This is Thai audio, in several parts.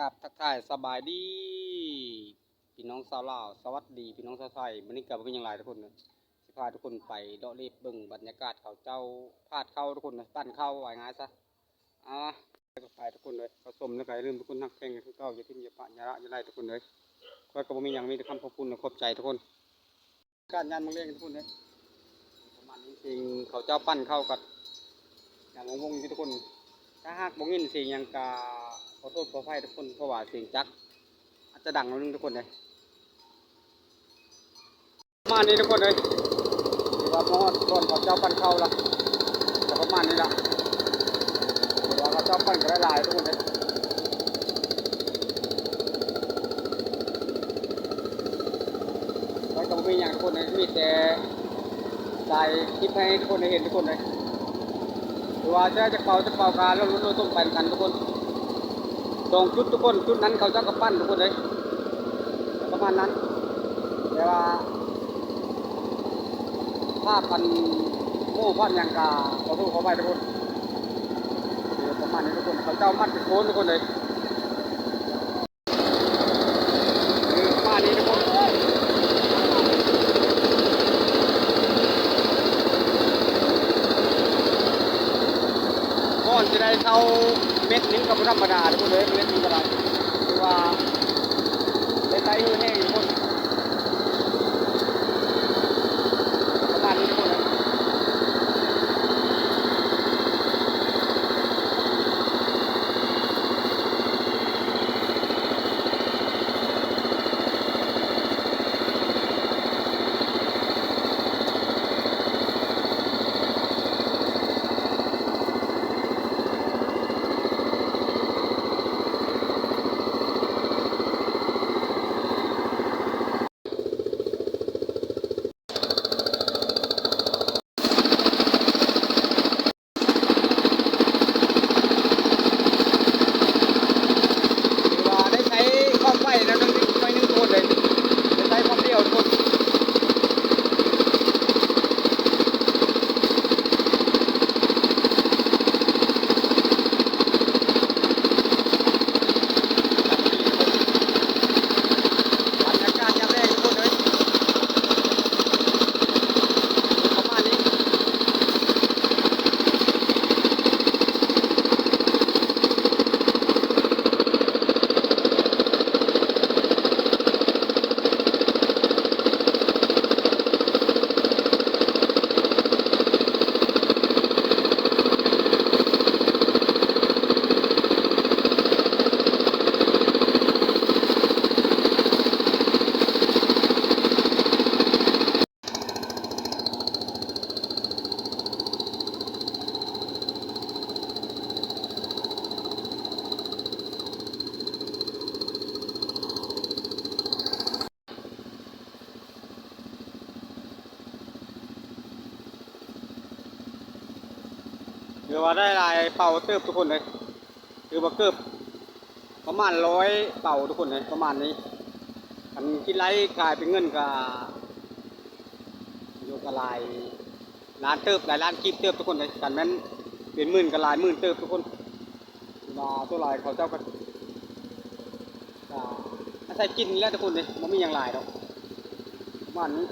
กับทักทายสบายดีพี่น้องชาวลาวสวัสดีพี่น้องชาวไทยวันนี้กลับมาเป็นอย่างไรทุกคนนะสิพาทุกคนไปเลาะเล็บเบิ่งบรรยากาศเขาเจ้าพาดเข้าทุกคนนะปั้นเข้าว่าง่ายซะก็ไปทุกคนเลยผสมแล้วก็ลืมทุกคนนักแข่งทุกเก้าอย่าทิ้งอย่าปะอย่าละอย่าไล่ทุกคนเลยคอยก็บ่มีอย่างมีแต่คำขอบคุณขอบใจทุกคนการงานมาเลี้ยงทุกคนเลยประมาณนี้จริงเขาเจ้าปั้นเข้ากับอย่างงงๆทุกคนถ้าหากบ่ยินเสียงยังกาขอโทษขออภัยทุกคนเพราะว่าเสียงจักอาจจะดังนิดนึงทุกคนเลยประมาณนี้ทุกคนเลยถือว่าพอตอนเขาเจ้าปั้นเข้าละแต่ประมาณนี้ละถือว่าเขาเจ้าปั้นก็ได้หลายทุกคนเลยแล้วก็มีอย่างทุกคนเลยมีแต่ใจคิดให้ทุกคนได้เห็นทุกคนเลยถือว่าจะเป่าการแล้วลุ้นต้มไปกันทุกคนตรงจุดทุกคนจุดนั้นเขาจะกระปั้นทุกคนเลยประมาณนั้นแต่ว่าภาพพันโม่พันยังกาขอโทษขอไปทุกคนประมาณนี้ทุกคนเขาเจ้ามัดเป็นโคนทุกคนเลยประมาณนี้ทุกคนก่อนจะได้เข้าเม็ดนี้ก็ธรรมดาทุกคนเลยเม็ดนี้ก็ได้คือว่าได้ใช้มือแห้งทุกคนประมาณนี้ทุกคนเลยเดี๋ยวว่าได้ลายเป่าเติบทุกคนเลยคือว่าเกือบประมาณ100เป่าทุกคนเลยประมาณนี้อันคิดไล่กลายเป็นเงินกับโยกลายล้านเติบหลายล้านกีบเติบทุกคนเลยกันนั้นเป็นหมื่นกับลายหมื่นเติบทุกคนมาตัวลายเขาเจ้ากันอาศัยกินแล้วทุกคนเลยมันไม่ยังลายหรอกประมาณนี้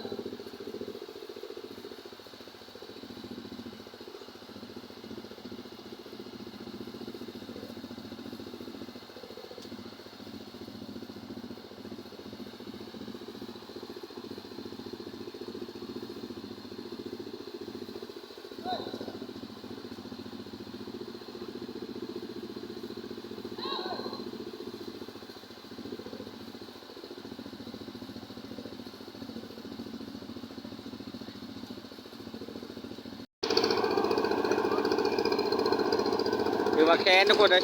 ถือว่าแค้นทุกคนเลย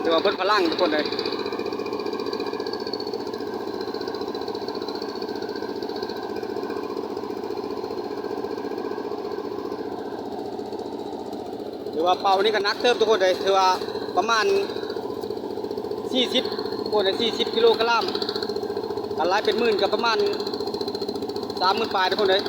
ถือว่าเพิ่นพลังทุกคนเลยถือว่าเป่านี่ก็นักเติมทุกคนเลยถือว่าประมาณ40คนเลย40กิโลกรัมอะไรเป็นหมื่นกับประมาณ30,000ปลายทุกคนเลย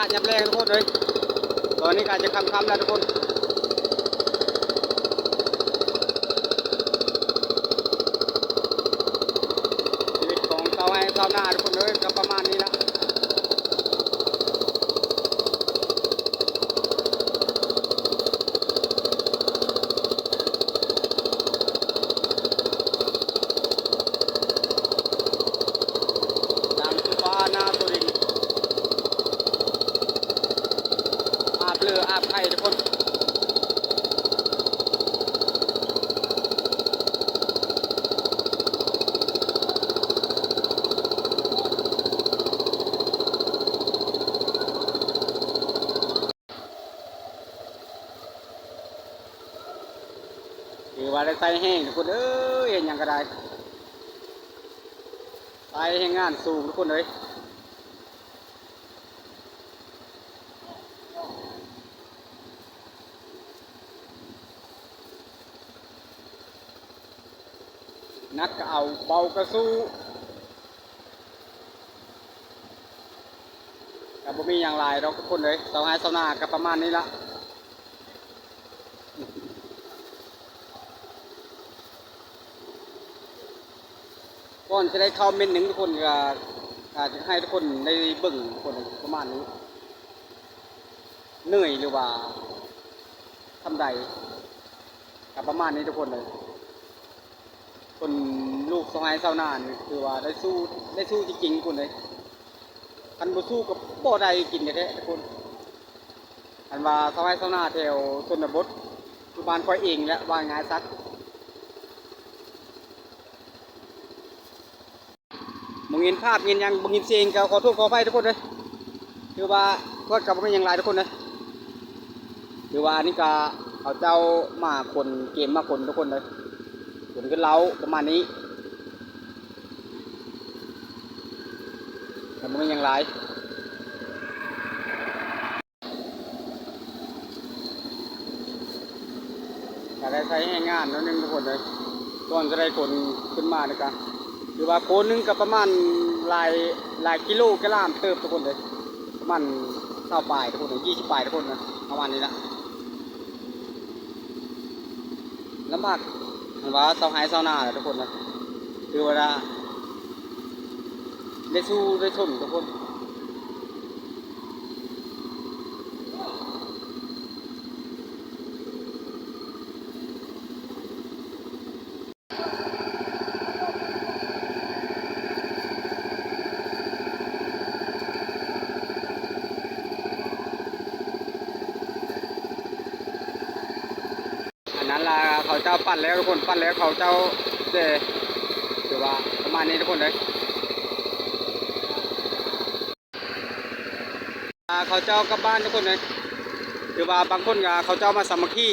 าศยามแรงทุกคนเลยตอนนี้ก็จะค่ำๆแล้วทุกคนชีวิตของชาวไร่ชาวนาทุกคนเลยก็ประมาณนี้ละน้ำสุภานาสุรินทร์อาบเรืออาบไข่ทุกคนคือว่าได้ใส่แห้งทุกคนเอ้ยเห็นอย่างก็ได้ใส่แห้งงานสูงทุกคนเลยนักก็เอาเบากระสู้กับบ่มีอย่างไรเราทุกคนเลยชาวไร่ชาวนาก็ประมาณนี้ละก่อนจะได้เข้าเมนหนึ่งทุกคนก็อาจจะให้ทุกคนได้เบิ่งทุกคนประมาณนี้เหนื่อยหรือว่าทำใดกับประมาณนี้ทุกคนเลยคนลูกชาวไร่ชาวนานี่คือว่าได้สู้จริงๆทุกคนเลยคันบ่สู้กับบ่ได้กินแท้ๆทุกคนอันว่าชาวไร่ชาวนาแถวชนบทคือบ้านค่อยเองและว่าง่ายซักมึงเห็นภาพเห็นยังมึงเห็นเสียงก็ขอโทษขออภัยทุกคนเลยคือว่าเพื่อนกับไม่ยังไรทุกคนเลยคือว่านี่ก็เขาเจ้ามาคนเกมมาคนทุกคนเลยคนขึ้นเล้าประมาณนี้แต่ไม่ยังไรอยากได้ใช้ให้งานนั่นนึงทุกคนเลยก่อนจะได้คนขึ้นมาเนี่ยกันคือว่าโคนนึงกับประมาณหลายกิโลกรัมเติมทุกคนเลยประมาณ20 ปลายทุกคนเลย20 ปลายทุกคนนะประมาณนี้ละลำบากเห็นว่าชาวไร่ชาวนาทุกคนนะคือเวลาได้สู้ได้ชนทุกคนอันนั้นละเขาเจ้าปั้นแล้วทุกคนปั้นแล้วเขาเจ้าเจคือว่าประมาณนี้ทุกคนเลยเขาเจ้ากลับบ้านทุกคนเลยคือว่าบางคนก็เขาเจ้ามาสามัคคี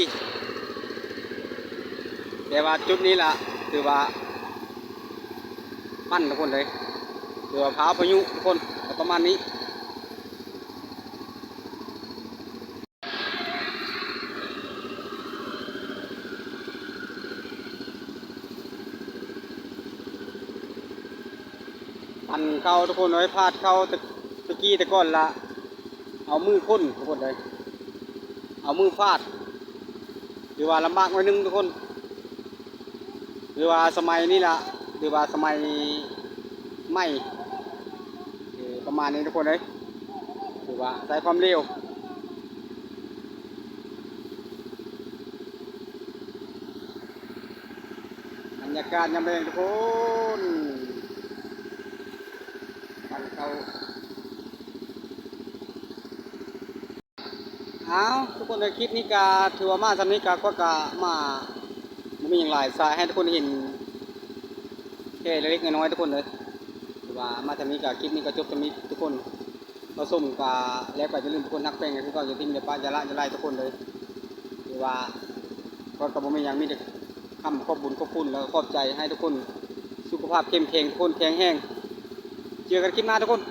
แต่ว่าจุดนี้ล่ะคือว่าปั้นทุกคนเลยคือว่าพาพายุทุกคนประมาณนี้ปั้นเข้าทุกคนเลยพาดเข้าตะกี้แต่ก่อนละเอามือค้นทุกคนเลยเอามือฟาดคือว่าลำบากหน่อยนึงทุกคนคือว่าสมัยนี้ละคือว่าสมัยไม่ประมาณนี้ทุกคนเลยคือว่าใช้ความเร็วบรรยากาศยามแลงทุกคนปั้นเข้าเอาทุกคนในคลิปนี้ก็ถือว่ามาทำนี้ก็มาไม่มีอย่างไรสายให้ทุกคนเห็นแค่เล็กๆน้อยๆทุกคนเลยถือว่ามาทำนี้ก็คลิปนี้ก็จบทำนี้ทุกคนเราส้มก็แล้วก็จะลืมทุกคนทักแป้งกันทุกคนอย่าทิ้งอย่าป้าอย่าละอย่าไล่ทุกคนเลยถือว่าก็กระผมไม่ยังมีแต่คำขอบบุญขอบคุณแล้วก็ขอบใจให้ทุกคนสุขภาพเข้มแข็งทุกคนแข็งแรงเจอกันคลิปหน้าทุกคน